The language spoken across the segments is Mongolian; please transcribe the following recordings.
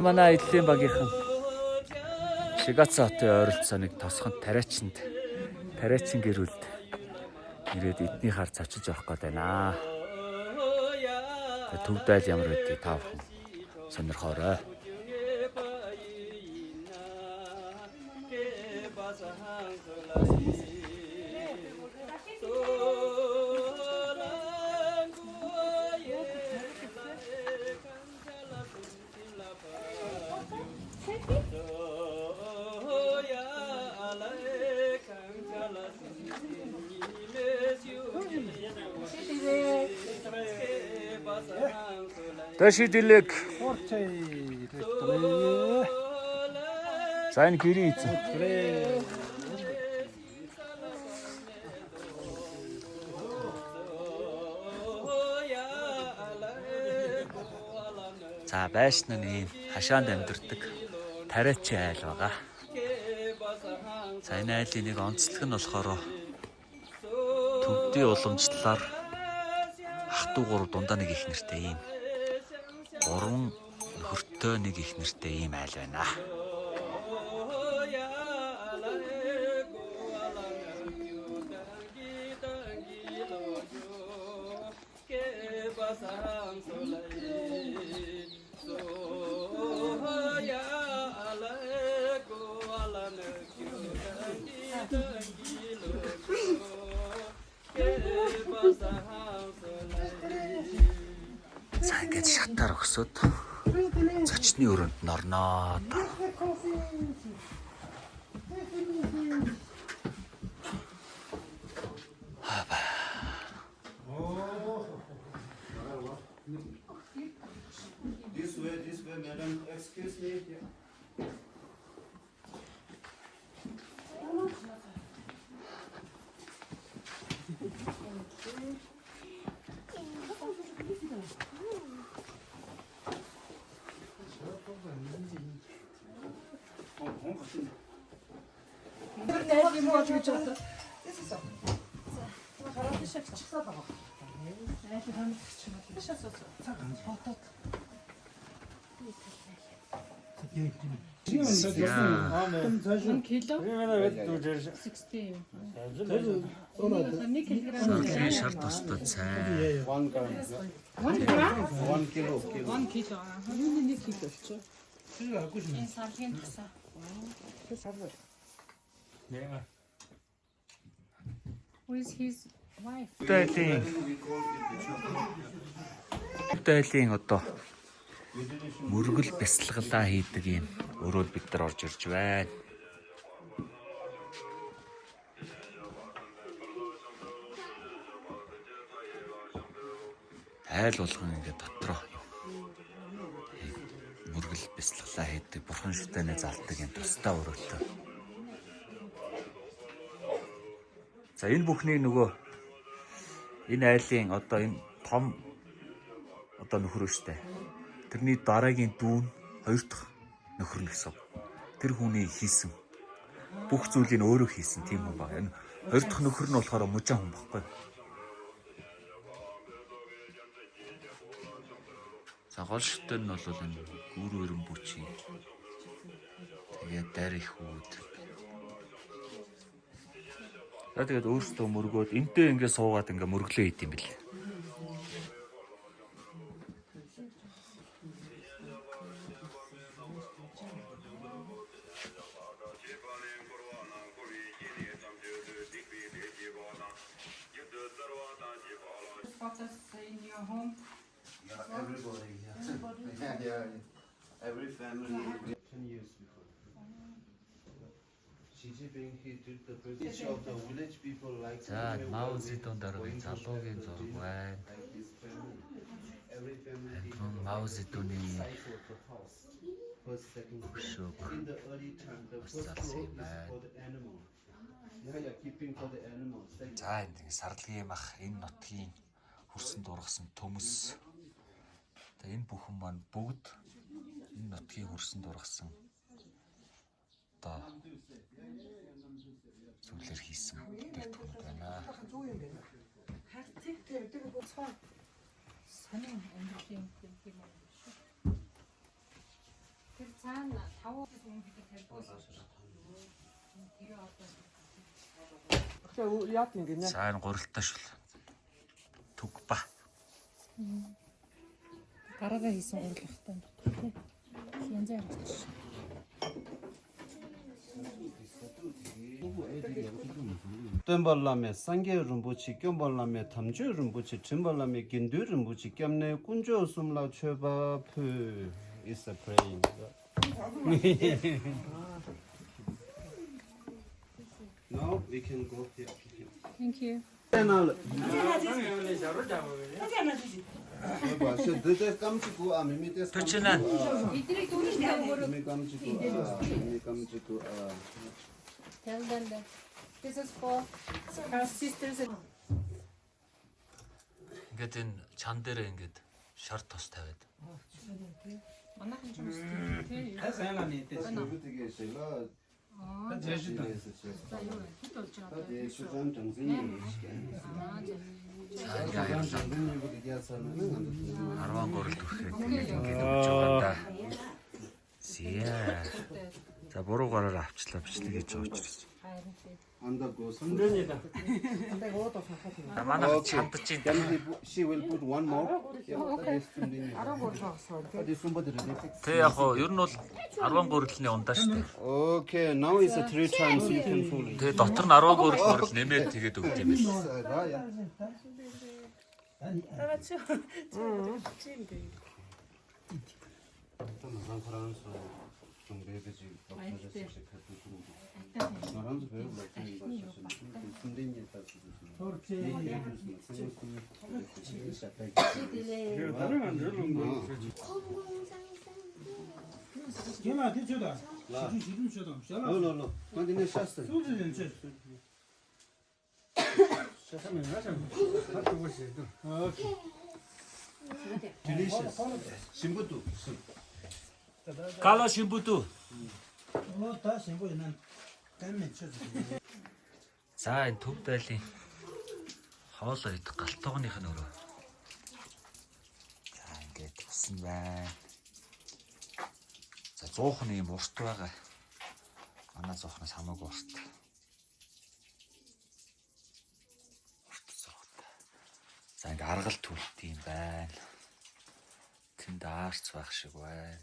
Манай эдлийн багийнхан Шигаца хотын ойролцооныг тосгонд тариачин гэрүүлд ирээд эдний хар цочиж явах гээд байна. Төвд айл ямар байдгийг та бүхэн сонирхоорой. Тэшидилэг. Сайн гэрээ ийцэн. За байшин нь хашаанд амьдардаг тариачин айл байгаа. За энэ айлын нэг онцлог нь болохоор төвдийн уламжлалаар ах トゥ гурав дундаа нэг их нэртэй юм. 3 нөхөртэй нэг их нэртэй ийм айл байна. За ингэж шатаар өгсөд зочны өрөөнд норноо. This way, madam. Excuse me. Шар тостод сайн. 1 kilo. Энэ саргийн тасаа. Who is his wife? Тайлын одоо мөргөл бясалгалаа хийдэг юм өрөөнд бид нар орж ирж байна. Айл болгон ингээд дотроо мөргөл бясалгалаа хийдэг, бурхан шүтэнэ залдаг юм тусдаа өрөөлтөө. За энэ бүхнийг нөгөө энэ айлын одоо энэ том одоо нөхөр өштэй. Тэрний дараагийн дүүн хоёр дахь нөхөр нь гэсэн. Тэр хүний хийсэн бүх зүйлийг өөрөө хийсэн тийм хүн баг. Энэ хоёр дахь нөхөр нь болохоор мужаа хүн баггүй. За гол шүтэн нь бол энэ гүр өрөн бүчи. Тэгээд дар их үүд. Тэгээд өөртөө мөргөөд энтэй ингээд суугаад ингээд мөрглөө хийд юм бэл. In your home? Yeah, everybody. Yeah. Every family. 10 years before. Xi Jinping, he did the president of the village people like. За Мао Цзэдун дараагийн залуугийн зураг байна. Every family. Мао Цзэдуний First, second. өшөөг In the early time, the first Salsi floor is man. for the animal. Yeah, keeping for the animals. За энэ сарлагын мах энэ нутгийн хөрсөн дургасан төмөс. Тэгээ энэ бүхэн маань бүгд энэ нутгийн хөрсөн дургасан одоо зүйлэр хийсэн бүтээгдэхүүнүүд байна. Сонин амьдралын юм шиг байна шүү. цаана 5 хүн бид тавьсан. За энэ гурилтаа шул. Түг ба. Гараагаа хийсэн гурлахтай байна. Янз бүрийн. 뜸발라메 상계 rumbuchi 겸발라메 탐주 rumbuchi 찜발라메 긴두 rumbuchi 겸네 군조 숨라 쳐바 푸 is a praying. Now we can go here. Thank you. Channel. 저 드데 깜찍고 아 미미데 төчнэн. Эдрийг дүүрээ өгөөрэй. 미미 깜찍고 Tell them that this is for our sisters. Ингээд энэ чан дээр ингээд шар тос тавиад. Манайхан ч юм уу тийм. 되게 제가 제주도 За юу вэ? Хэд болж байгаа вэ? 수전 정신이 Арван гурилт өгөхөд ингээд өгч байгаа да. Зя. За буруу гараар авчлаа бичлэг хийж байгаа учраас. Харин тийм. 안다고 선전이다. За манайх чадчих чинь. She will put one more. Тэ яг хоо ер нь бол 10 гурилны ундаа шүү дээ. Okay, now is a 3 times you can fool it. Тэгээ дотор нь 10 гурил нэмээд тэгээд өгд юм байл. 신부도 Кала шимбүдүү. За энэ төв дайлын хоолоо идэх галтгооных нь өрөө. За ингээд тусан байна. За 100 юм урт байгаа. Манай 100-наас хамаагүй урт. Урт 100. За ингээд аргал төлт юм байна. Тэнд аарч байх шиг байна.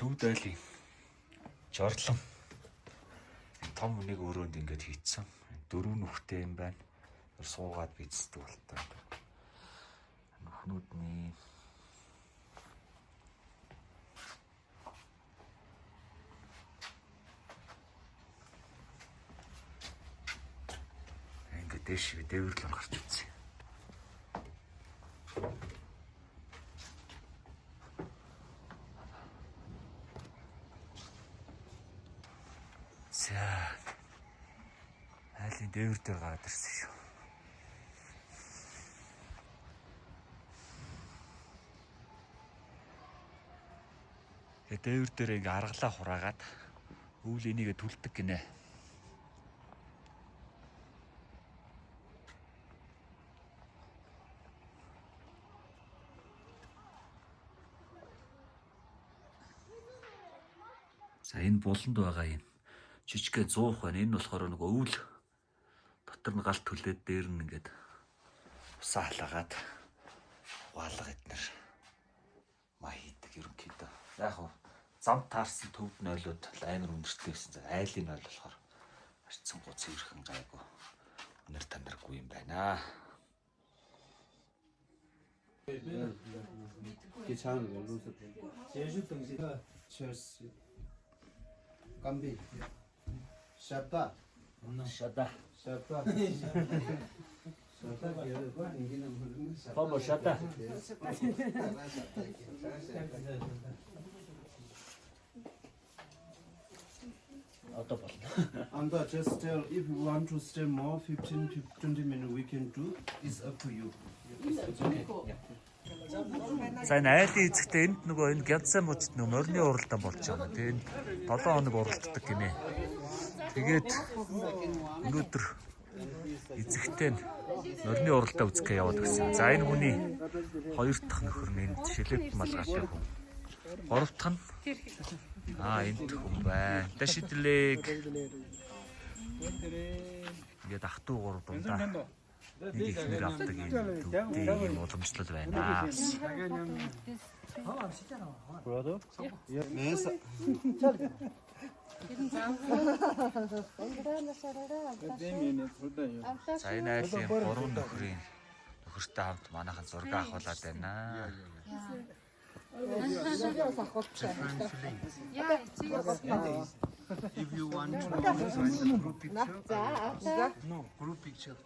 Төв дайлын жордлон том нэг өрөөнд ингээд хийцэн. 4 нүхтэй юм байна. Суугаад бицдэг болтой. Нүхнүүдний ингээд дэшиг дээвэрлэн гарч үзье. За. Айлын дээвэр дээр гараад ирсэн шүү. Дээвэр дээр ингээ аргалаа хураагаад өвөл энийгээ түлдэг гинэ. За энэ буланд байгаа юм. Жижигхэн 100 байна. Энэ болохоор нэг өвөл дотор нь галт төлөөд дээр нь ингээд усаа халаагаад угаалга эднэр маа хийдэг ерөнхийдөө. Яг хөө зам таарсан төвд нойлууд амар өндөртэй байсан. За айлын нойл болохоор харьцангуй цэвэрхэн гайгүй өнөр танаргүй юм байна. 괜찮은 걸로 제주 등지가 철수 깜비 샤다 Шада. 샤다 Помо шада. Одоо болно. And just tell if you want to stay more 15 to 20 minutes we can do. It's up to you. За энэ айлын эзэгтээ энд нөгөө энэ гядсан мужид нөгөө морины уралдаан болж байгаа. Тэгээ энэ 7 хоног уралддаг гинэ. Тэгээд өнөөдөр эзэгтэй нь норны уралдаа үзэхгээ яваад гэсэн. За энэ хүний хоёр дахь нөхөр нь энд шилэт малгайтай хүн. Гурав дахь нь энд хүн байна. Дэшидлэг ингээд ах トゥ гур дундаа нэг ихнэр авдаг ийм уламжлал байна. Brother? Yeah. Mesa. За энэ айлын гурван нөхөртэй хамт манайхан зураг авахулаад байна. If you want to join the group picture. No, group picture.